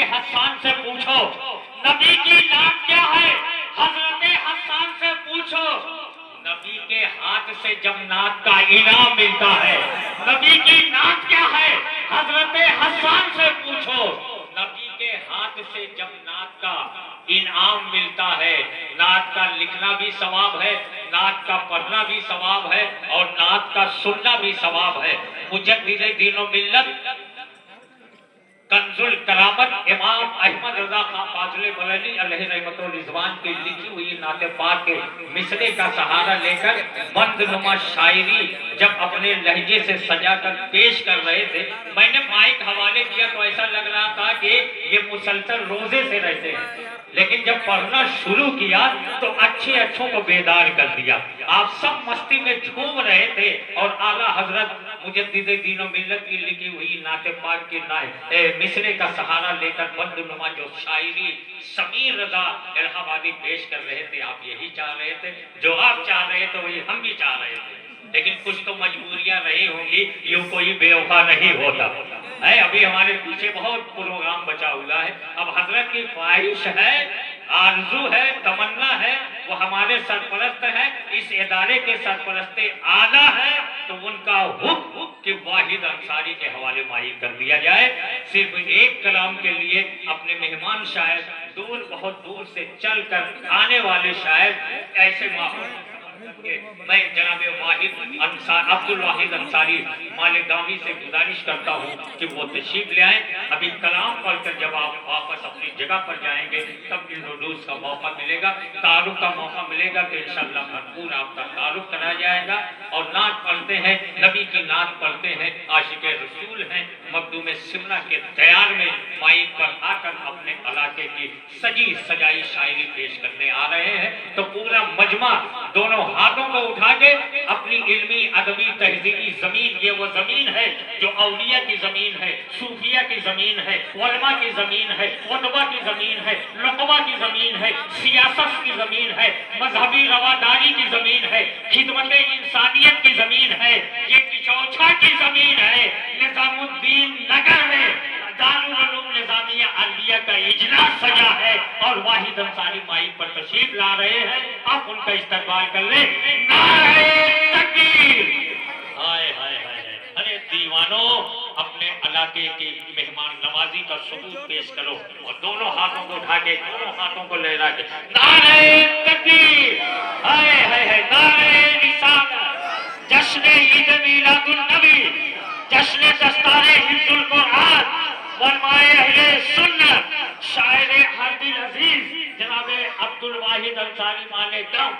हजरत हसन से पूछो नबी की नाम क्या है, हजरत हसन से पूछो नबी के हाथ से जब नात का इनाम मिलता है। नबी की नात क्या है, हजरत हसन से पूछो नबी के हाथ से जब नात का इनाम मिलता है। नात का लिखना भी सवाब है, नात का पढ़ना भी सवाब है और नात का सुनना भी सवाब है। मुजद्दिद दीन व मिल्लत कंजुल करामत इमाम अहमद रजा खां फाजले बरेली अलैहि रहमतुल रिजवान की लिखी हुई नाते पाक के मिसरे का सहारा लेकर बंदनुमा शायरी जब अपने लहजे से सजाकर पेश कर रहे थे, मैंने माइक हवाले किया तो ऐसा लग रहा था कि ये मुसलसल रोजे से रहते हैं, लेकिन जब पढ़ना शुरू किया तो अच्छों को बेदार कर दिया। आप सब मस्ती में झूम रहे थे और आला हजरत मुजद्दिद दीन व मिल्लत की लिखी हुई नाते पाक के मिसरे का सहारा लेकर बंदनुमा जो शायरी समीर रजा इलाहाबादी पेश कर रहे थे, आप यही चाह रहे थे, जो आप चाह रहे थे वही हम भी चाह रहे थे, लेकिन कुछ तो मजबूरियां रही होंगी, यूं कोई बेवफा नहीं होता है। अभी हमारे पीछे बहुत प्रोग्राम बचा हुआ है। अब हजरत की ख्वाहिश है, आरजू है, तमन्ना है, वो हमारे सरपरस्त है, इस इदारे के सरपरस्ते आला है, तो उनका हुक्म कि वाहिद अंसारी के हवाले माही कर दिया जाए। सिर्फ एक कलाम के लिए अपने मेहमान शायर दूर, बहुत दूर से चलकर आने वाले शायर ऐसे माहौल मैं जनाब वाहिद अंसार अब्दुल वाहिद अंसारी मालेगामी से गुजारिश करता हूँ कि वो तशरीफ ले आए। अभी कलाम पढ़कर जब आप वापस अपनी जगह पर जाएंगे तब इंट्रोड्यूस का मौका मिलेगा, तारुफ का मौका मिलेगा, तो इंशाअल्लाह भरपूर आपका तारुफ कराया जाएगा। और नात पढ़ते हैं, नबी की नात पढ़ते हैं, आशिक़े रसूल हैं, मखदूम सिमना के तैयार में माइक पर आकर अपने इलाके की सजी सजाई शायरी पेश करने आ रहे हैं, तो पूरा मजमा दोनों हाथों को उठा के अपनी इल्मी अदबी तहजीबी जमीन, ये वो जमीन है जो औलिया की जमीन है, सूफिया की जमीन है, उलमा की जमीन है, खुतबा की जमीन है, लुक़बा की जमीन है, सियासत की जमीन है, मजहबी रवादारी की जमीन है, खिदमत इंसानियत की जमीन है, ये किचौछा की जमीन है। निजामुद्दीन नगर में दारुल उलूम निजामिया अलिया का इजलास सजा है और वाहिद अंसारी माइक पर तशरीफ ला रहे हैं, आप उनका इस्तकबाल कर ले। नारे तकबीर, हाय हाय हाय, अरे दीवानों अपने इलाके की मेहमान नवाजी का सबूत पेश करो और दोनों हाथों को उठा के, दोनों हाथों को लहरा के नारे तकबीर, हाय हाय हाय, नारे रिसालत, जश्न ईद मिलादुन नबी, जश्न दस्तारे हिफ्जुल कुरान, वरमाए अहले सुन्नत, शायर हरदिल अजीज जनाबे अब्दुल वाहिद अंसारी माले दम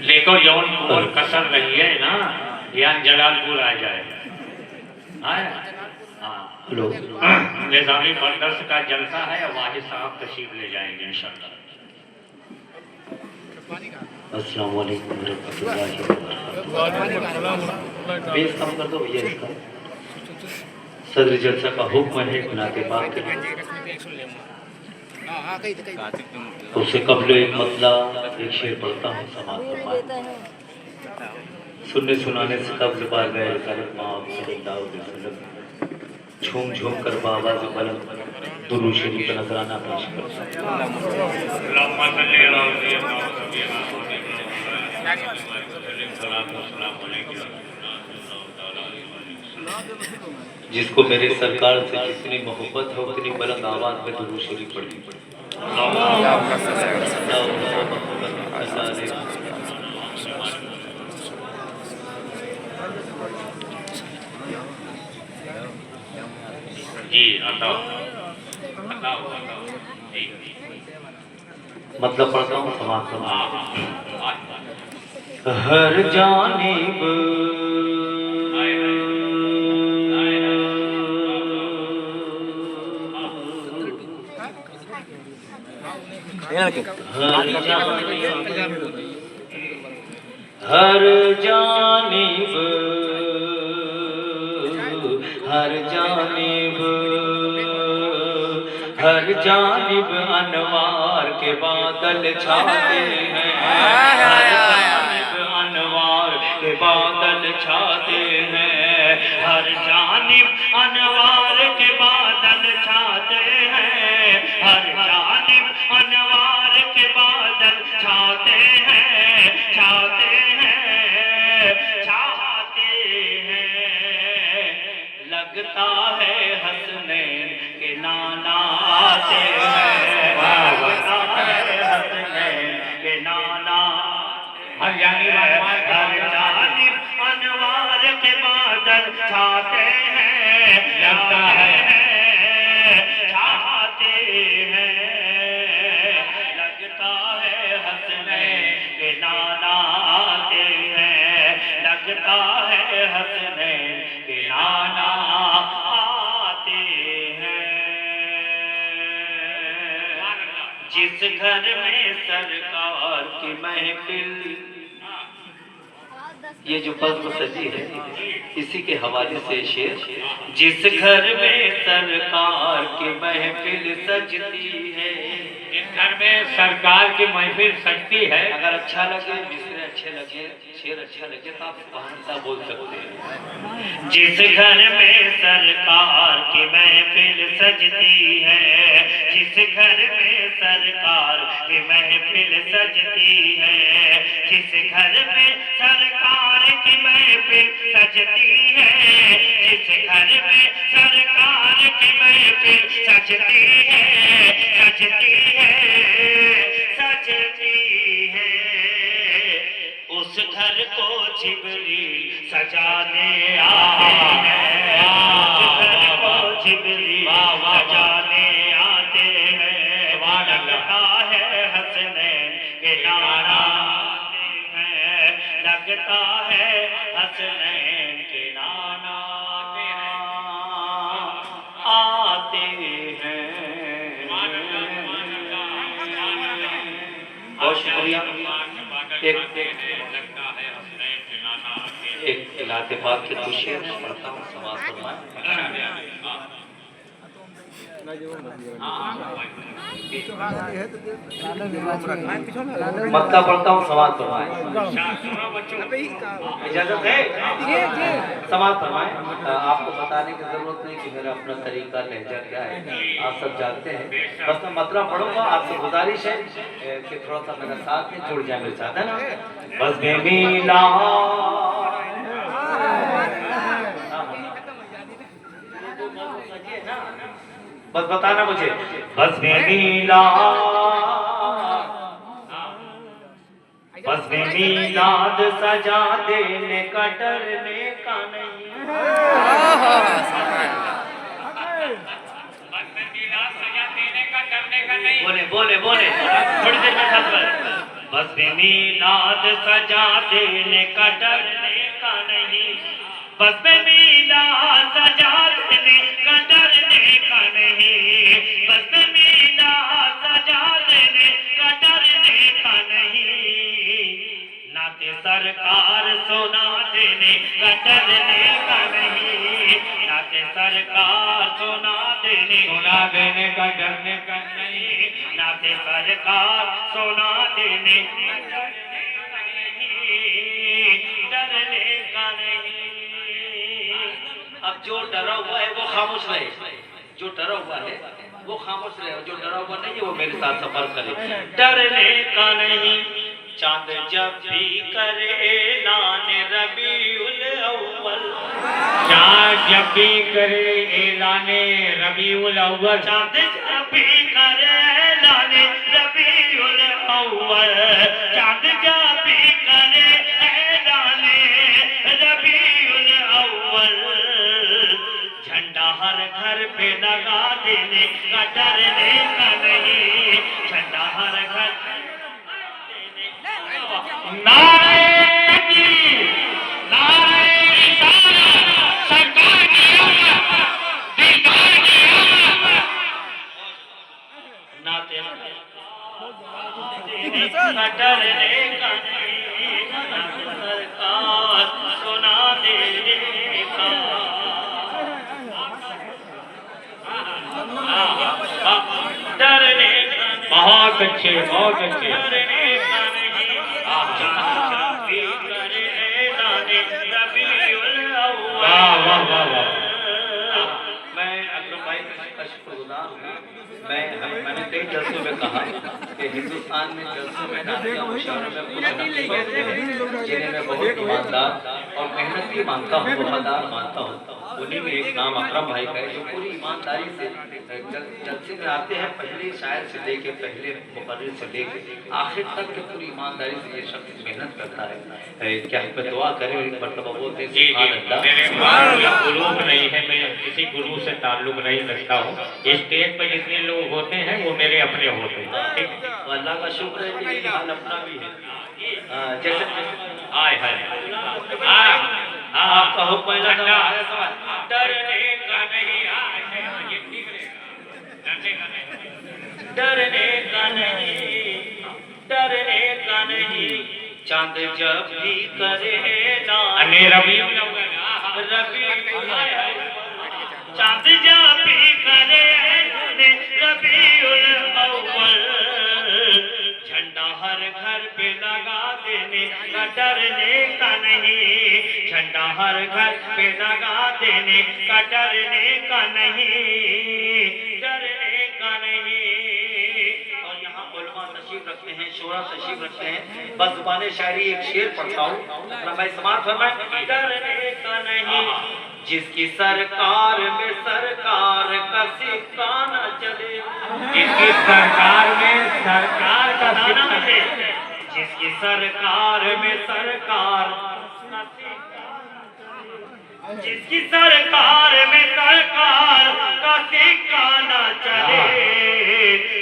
लेको यौन और कसर रही है ना, यान जलालपुर आ जाए। हेलो, निजामी मदरस का जलसा है, वाहिद साहब तशरीफ ले जाएंगे इंशाअल्लाह। अस्सलाम वालेकुम रहमतुल्लाहि व बरकातहू। बेस कम कर दो भैया इसका। सदर जलसा का हुक्म है नाते पाक के, उससे कबल एक मतला एक शेर पढ़ता हूँ, समाज फरमाए। सुनने सुनाने से कब्ल बार गए झूम झूम कर बाबाज बुलंद दुरूद शरीफ का नजराना पेश करता जिसको मेरे सरकार से जितनी मोहब्बत है उतनी बुलंद आवाज में दुरूद शरीफ पढ़नी पड़ती। जी मतलब पढ़ता हूँ समाज हर जानिब हर जानिब हर जानिब हर जानिब अनवार के बादल छाते हैं, हर जानिब अनवार के बादल छाते हैं। हर जानिब अनवार के बादल छाते हैं, हर जानिब अनवार के बादल छाते हैं, छाते हैं, छाते हैं। लगता है हसनैन के नाना आते हैं, लगता है हसनैन के नाना। हर जानिब अनवार के बादल छाते हैं, लगता है छाते हैं। लगता है हसनैन के नाना आते हैं, लगता है हसनैन के नाना आते हैं। जिस घर में सरकार की महफिल, ये जो पद्म सजी है इसी के हवाले से शेर। जिस घर में सरकार की महफिल सजती है, जिस घर में सरकार की महफिल सजती है, अगर अच्छा लगे, मिसरे अच्छे लगे, शेर अच्छा लगे तो आप सुभान बोल सकते हैं। जिस घर में सरकार की महफिल सजती है, जिस घर में सरकार की महफिल सजती है, जिस घर में सरकार की महफिल सजती है, जिस घर में सरकार की महफिल सजती है, सजती है, सजती है, उस घर को जिब्रील सजाने आते हैं, उस घर को जिब्रील सजाने आते हैं। लगता है हसनैन के नाना आते हैं, लगता है हसनैन के नाना आते हैं। बहुत शुक्रिया। एक इलाके पाक के कुछ शेर पढ़ता हूँ, समाज फरमाए। मक्का पढ़ता हूँ, समाज फरमाए। इजाजत है? समाज फरमाए। आपको बताने की जरूरत नहीं कि मेरा अपना तरीका लहजा क्या है, आप सब जानते हैं। बस मैं मतला पढ़ूंगा, आपसे गुजारिश है कि थोड़ा सा मेरा साथ में जुड़ जाए मेरे साथ, है ना। बस मिला बस बताना मुझे, बस में मीलाद सजा देने का डरने का नहीं, बोले बोले बोले थोड़ी देर में सब बस में मीलाद सजा देने का डरने का नहीं, बस में मीलाद सजा देने का डरने का नहीं, बस में मीलाद सजा देने का डरने का नहीं, नाते सरकार सुना देने का डरने का नहीं, नाते सरकार सुना देने का डरने का नहीं, नाते सरकार सुना देने डरने का नहीं। अब जो डरा हुआ है वो खामोश रहे, जो डरा हुआ है वो खामोश रहे, जो डरा हुआ नहीं है वो मेरे साथ सफर करे। डरने का नहीं, चांद जब भी करे ऐलान रबीउल अव्वल, चांद जब भी करे ऐलान रबीउल अव्वल, चांद जब भी करे ऐलान रबीउल अव्वल, चांद जब भी करे ऐलान रबीउल अव्वल, झंडा हर घर पे लगा देने का डरने का नहीं, झंडा हर घर नारे तकबीर, नारे रिसालत, सरकार की आमद, दीदार की आमद, नाते डरने का नहीं, सरकार सुना देने का। डरने बहुत अच्छे, बहुत अच्छे। वाह वाह वाह। मैं अकरम भाई का शुक्रगुजार हूँ। मैंने कई जलसों में कहा कि हिंदुस्तान में जलसों में नातिया मुशायरों में कुछ नक्शे होते हैं जिन्हें मैं बहुत ईमानदार और मेहनती मानता हूँ, वफादार मानता हूँ। उन्हीं में एक नाम अकरम भाई का है जो पूरी ईमानदारी से जलसे में आते हैं, पहले शायर से लेके पहले मुकर्रिर से लेके आखिर तक के पूरी ईमानदारी से ये शख्स मेहनत करता है। क्या हम पे दुआ करें, एक मरतबा बोलते हैं सुभान अल्लाह। मेरे गुरु नहीं है, मैं किसी गुरु से ताल्लुक नहीं रखता हूँ। स्टेज पर जितने लोग होते हैं वो मेरे अपने होते हैं। ठीक, तो अल्लाह का शुक्र है कि ये हाल अपना भी है। जैसे आय है आपका हुक्म है ना, डरने का नहीं आए, ये ठीक रहेगा, डरने का नहीं, डरने का नहीं, डरने का नहीं, चांद जब भी करे ना रबी चांद जब भी करे रबीउल अव्वल, झंडा हर घर पे लगा देने का डरने का नहीं, झंडा हर घर पे लगा देने का डरने का नहीं, डरने का नहीं। और यहाँ उलमा तशरीफ रखते हैं, शोरा तशरीफ रखते हैं। बस जुबान शायरी एक शेर पढ़ता हूँ, भाई समाज फरमाए। डरने का नहीं, जिसकी सरकार में सरकार का सिक्का न चले, जिसकी सरकार में सरकार का नाना सिक्का है, जिसकी सरकार में सरकार, जिसकी सरकार में सरकार का सिक्का न चले,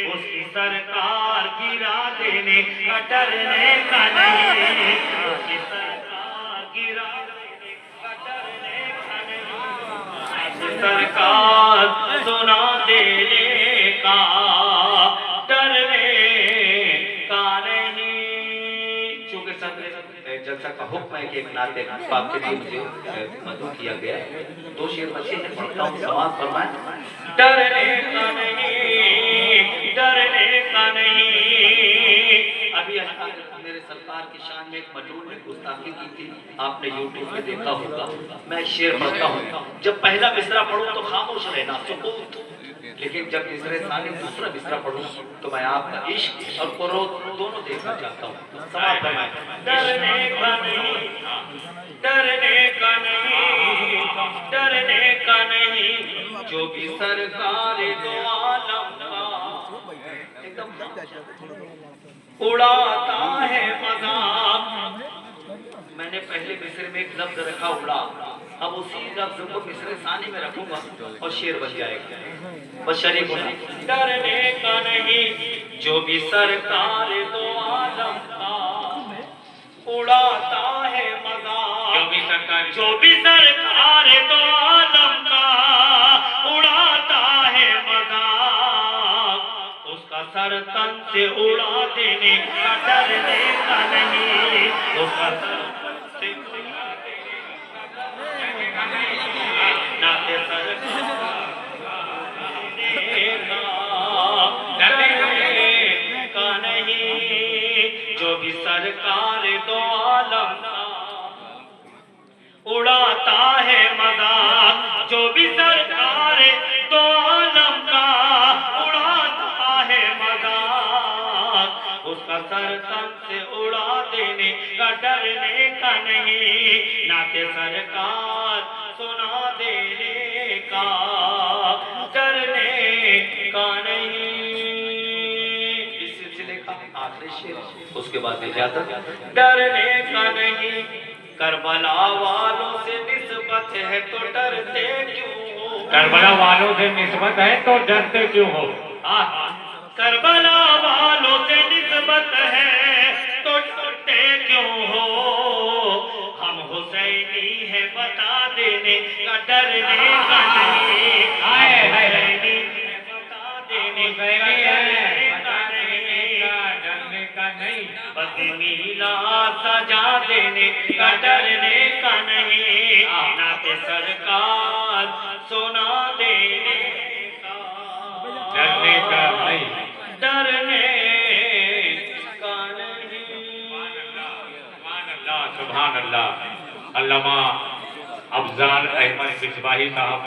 उसकी सरकार गिरा देने का डरने का नहीं, उसकी सरकार गिरा देने का डरने का नहीं, सरकार सुना देने का डरने का नहीं। चूंकि जलसा का हुक्म है कि एक नाते पाक के लिए मुझे मधु किया गया, दो शेर बचे हैं, पढ़ता हूँ, समाज फरमाए। डरने का नहीं, डरने का नहीं। अभी मेरे सरकार की शान में एक मजलूम ने गुस्ताखी की थी, आपने यूट्यूब पे देखा होगा। मैं शेर पढ़ता हूँ, जब पहला मिसरा पढ़ूं तो खामोश रहना, सुकूत, लेकिन जब मिसरे सामने दूसरा मिसरा पढ़ूं तो मैं आपका इश्क और क्रोध दोनों देखना चाहता हूँ। समाज फरमाए। डरने का नहीं, डरने का नहीं, डरने का नहीं, जो भी सरकार दो आलम का उड़ाता है मजाक। मैंने पहले मिस्र में एक लफ्ज रखा उड़ा, अब उसी लफ्ज को मिस्र सानी में रखूंगा और शेर बन जाएगा। बस शरीफ होना। डरने का नहीं, जो भी सरकार दो आलम का उड़ाता है मजाक, जो भी सरकार दो आलम का उड़ाता है मजाक, उसका सर तन से उड़ा देने का डरने का नहीं, उसका सर तन से उड़ा देने का नाते सर डरने का नहीं, जो भी सरकार दो आलम का उड़ाता है मजाक, जो भी सरकार दो आलम का उड़ाता है मजाक, उसका सर तन से उड़ा देने का डरने का नहीं, नाते सरकार सुना देने का डरने का नहीं। इस सिलसिले का आखिरी शेर, उसके बाद इजाजत। डरने का नहीं, करबला वालों से निस्बत है तो डरते क्यों हो, करबला वालों से निस्बत है तो डरते क्यों हो। करबला वालों से निस्बत है तो डरते क्यों हो, हम हुसैनी है बता देने का डरने का नहीं, हुसैनी है बता देने का नहीं, बस नीला सजा देने का डरने का नहीं, नाते सरकार सुना देने का डरने का नहीं, डरने का नहीं। सुभान अल्लाह। अल्लामा अफजाल अहमद मिसबाही साहब